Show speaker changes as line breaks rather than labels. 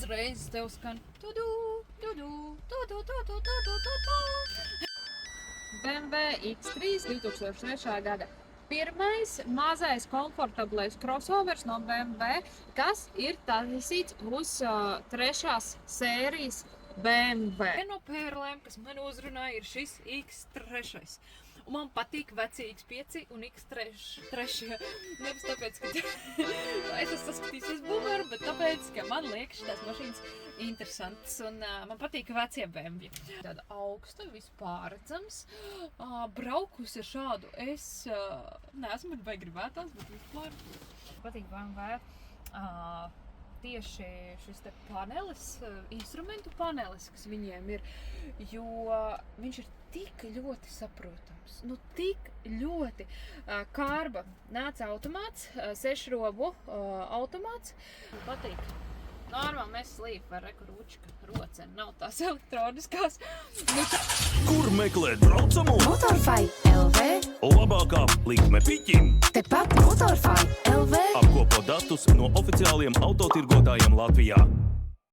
uzreiz tev skan tudu, tudu, tudu, tudu, tudu, tudu. BMW X3 2003. Gada. Pirmais mazais komfortablais crossovers no BMW, kas ir taisīts uz trešās sērijas BMW. Viena no pērlēm, kas man uzrunāja, ir šis X3. Un man patīk veci X5 un X3. Nevis tāpēc, ka es esmu saskatījusies boomeru, bet tāpēc, ka man liekas šitās mašīnas interesantas. Un man patīk vecie BMW. Tāda augsta, vispārredzams. Braukusi ar šādu es neesmu, vai gribētās, bet vispār. Patīk BMW. Tieši šis te panelis, instrumentu panelis, kas viņiem ir, jo viņš ir tik ļoti saprotams, nu tik ļoti. Kārba nāca automāts, 6 robu automāts. Patīk. Normāli mēs slīp ar rūčka, roceni, nav tās elektroniskās.
Kur meklēt braucamo?
Motorfai LV.
Labākā likme piķim.
Tepat Motorfai LV.
Apkopo datus no oficiāliem autotirgotājiem Latvijā.